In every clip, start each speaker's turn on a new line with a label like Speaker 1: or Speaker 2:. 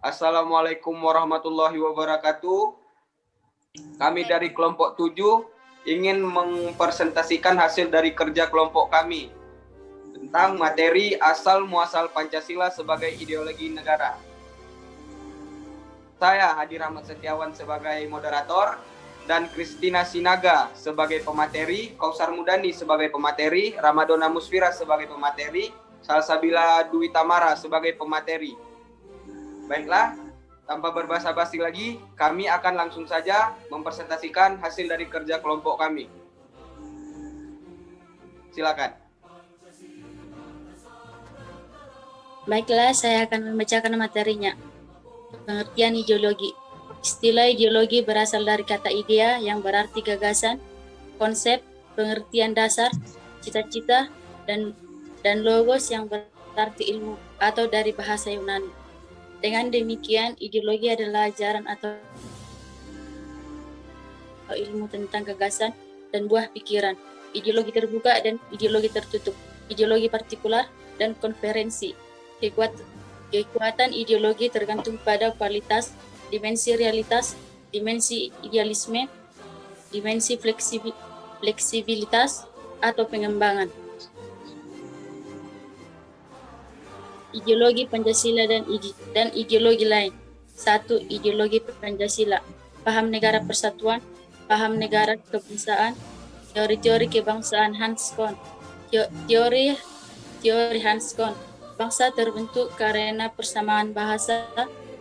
Speaker 1: Assalamualaikum warahmatullahi wabarakatuh. Kami dari kelompok 7 ingin mempresentasikan hasil dari kerja kelompok kami tentang materi asal muasal Pancasila sebagai ideologi negara. Saya Hadi Rahmat Setiawan sebagai moderator dan Kristina Sinaga sebagai pemateri, Kausar Mudani sebagai pemateri, Ramadona Musfira sebagai pemateri, Salsabila Dwi Tamara sebagai pemateri. Baiklah, tanpa berbasa-basi lagi, kami akan langsung saja mempresentasikan hasil dari kerja kelompok kami. Silakan.
Speaker 2: Baiklah, saya akan membacakan materinya. Pengertian ideologi. Istilah ideologi berasal dari kata idea yang berarti gagasan, konsep, pengertian dasar, cita-cita, dan logos yang berarti ilmu atau dari bahasa Yunani. Dengan demikian, ideologi adalah ajaran atau ilmu tentang gagasan dan buah pikiran, ideologi terbuka dan ideologi tertutup, ideologi partikular dan konferensi. Kekuatan ideologi tergantung pada kualitas, dimensi realitas, dimensi idealisme, dimensi fleksibilitas, atau pengembangan. Ideologi Pancasila dan ideologi lain. 1. Ideologi Pancasila. Paham negara persatuan, paham negara kebangsaan, teori-teori kebangsaan Hans Kohn. Teori Hans Kohn. Bangsa terbentuk karena persamaan bahasa,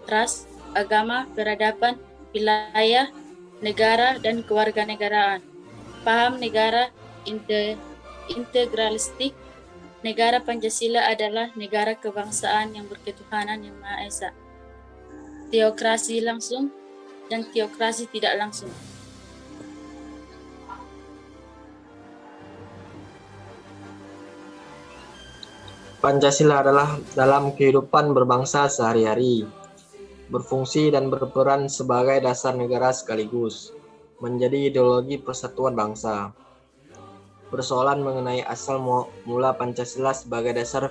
Speaker 2: ras, agama, peradaban, wilayah, negara, dan kewarganegaraan. Paham negara integralistik. Negara Pancasila adalah negara kebangsaan yang berketuhanan yang Maha Esa. Teokrasi langsung dan teokrasi tidak langsung.
Speaker 3: Pancasila adalah dalam kehidupan berbangsa sehari-hari, berfungsi dan berperan sebagai dasar negara sekaligus menjadi ideologi persatuan bangsa. Persoalan mengenai asal mula Pancasila sebagai dasar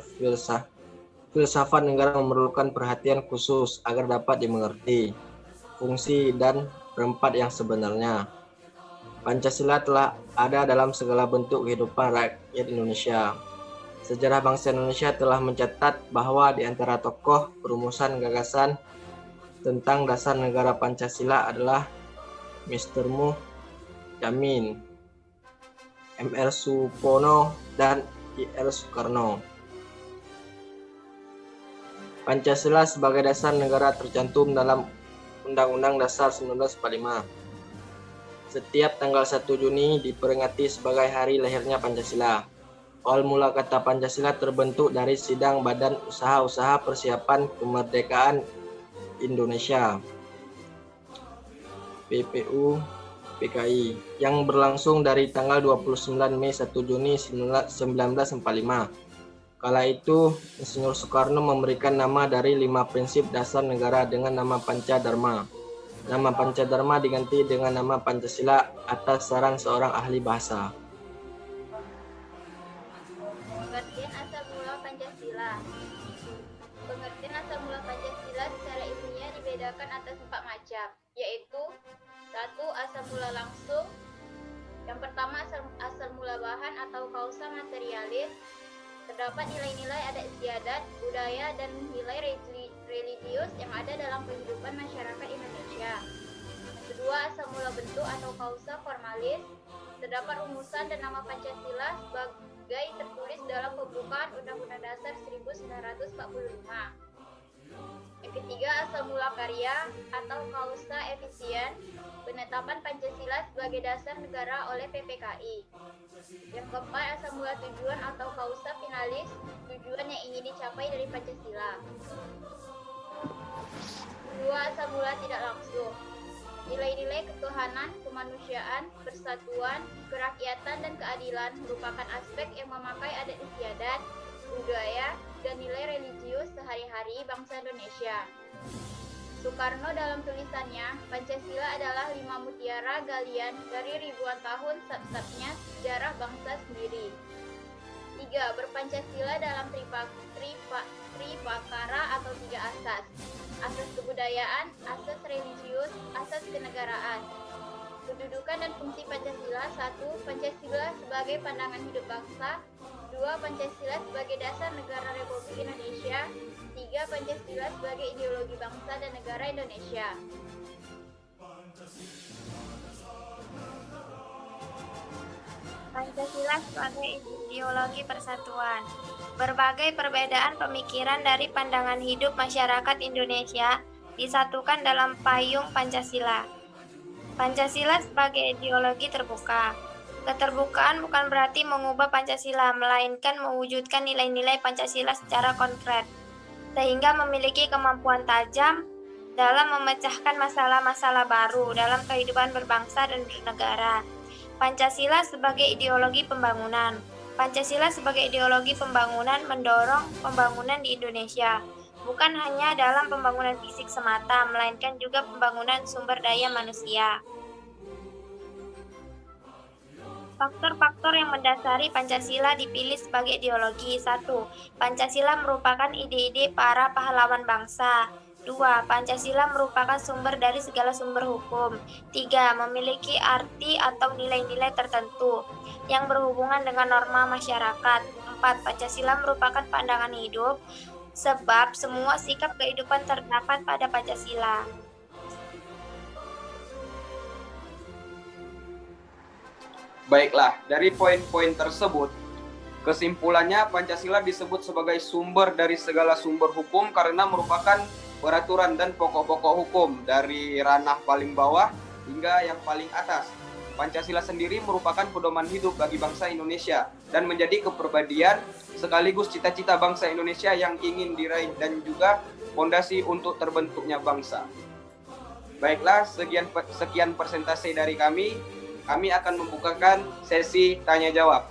Speaker 3: filsafat negara memerlukan perhatian khusus agar dapat dimengerti fungsi dan perempat yang sebenarnya. Pancasila telah ada dalam segala bentuk kehidupan rakyat Indonesia. Sejarah bangsa Indonesia telah mencatat bahwa di antara tokoh perumusan gagasan tentang dasar negara Pancasila adalah Mr. Muhyiddin, M.R. Supono, dan I.R. Soekarno. Pancasila sebagai dasar negara tercantum dalam Undang-Undang Dasar 1945. Setiap tanggal 1 Juni diperingati sebagai hari lahirnya Pancasila. Awal mula kata Pancasila terbentuk dari Sidang Badan Usaha-Usaha Persiapan Kemerdekaan Indonesia (PPU PKI) yang berlangsung dari tanggal 29 Mei 1 Juni 1945. Kala itu, Insinyur Soekarno memberikan nama dari 5 prinsip dasar negara dengan nama Pancadharma. Nama Pancadharma diganti dengan nama Pancasila atas saran seorang ahli bahasa.
Speaker 4: Pengertian asal mula Pancasila. Pengertian asal mula Pancasila secara ilmiah dibedakan atas 4 macam, yaitu 1. Asal mula langsung. Yang pertama asal mula bahan atau kausa materialis. Terdapat nilai-nilai adat istiadat, budaya, dan nilai religius yang ada dalam kehidupan masyarakat Indonesia. Yang kedua, asal mula bentuk atau kausa formalis. Terdapat rumusan dan nama Pancasila sebagai tertulis dalam pembukaan Undang-Undang Dasar 1945. Yang ketiga, asal mula karya atau kausa efisien. Penetapan Pancasila sebagai dasar negara oleh PPKI. Yang keempat, asal mula tujuan atau kausa finalis, tujuan yang ingin dicapai dari Pancasila. Kedua, asal mula tidak langsung. Nilai-nilai ketuhanan, kemanusiaan, persatuan, kerakyatan, dan keadilan merupakan aspek yang memakai adat istiadat, budaya, dan nilai religius sehari-hari bangsa Indonesia. Soekarno dalam tulisannya, Pancasila adalah 5 mutiara galian dari ribuan tahun sab-sabnya sejarah bangsa sendiri. 3. Berpancasila dalam tripakara atau 3 asas. Asas kebudayaan, asas religius, asas kenegaraan. Kedudukan dan fungsi Pancasila. 1. Pancasila sebagai pandangan hidup bangsa. 2. Pancasila sebagai dasar negara Republik Indonesia. 3. Pancasila sebagai ideologi bangsa dan negara Indonesia.
Speaker 5: Pancasila sebagai ideologi persatuan. Berbagai perbedaan pemikiran dari pandangan hidup masyarakat Indonesia disatukan dalam payung Pancasila. Pancasila sebagai ideologi terbuka. Keterbukaan bukan berarti mengubah Pancasila, melainkan mewujudkan nilai-nilai Pancasila secara konkret, sehingga memiliki kemampuan tajam dalam memecahkan masalah-masalah baru dalam kehidupan berbangsa dan bernegara. Pancasila sebagai ideologi pembangunan. Pancasila sebagai ideologi pembangunan mendorong pembangunan di Indonesia, bukan hanya dalam pembangunan fisik semata, melainkan juga pembangunan sumber daya manusia. Faktor-faktor yang mendasari Pancasila dipilih sebagai ideologi. 1. Pancasila merupakan ide-ide para pahlawan bangsa. 2. Pancasila merupakan sumber dari segala sumber hukum. 3. Memiliki arti atau nilai-nilai tertentu yang berhubungan dengan norma masyarakat. 4. Pancasila merupakan pandangan hidup, sebab semua sikap kehidupan terdapat pada Pancasila.
Speaker 1: Baiklah, dari poin-poin tersebut, kesimpulannya Pancasila disebut sebagai sumber dari segala sumber hukum karena merupakan peraturan dan pokok-pokok hukum dari ranah paling bawah hingga yang paling atas. Pancasila sendiri merupakan pedoman hidup bagi bangsa Indonesia dan menjadi kepribadian sekaligus cita-cita bangsa Indonesia yang ingin diraih dan juga fondasi untuk terbentuknya bangsa. Baiklah, sekian presentasi dari kami. Kami akan membukakan sesi tanya jawab.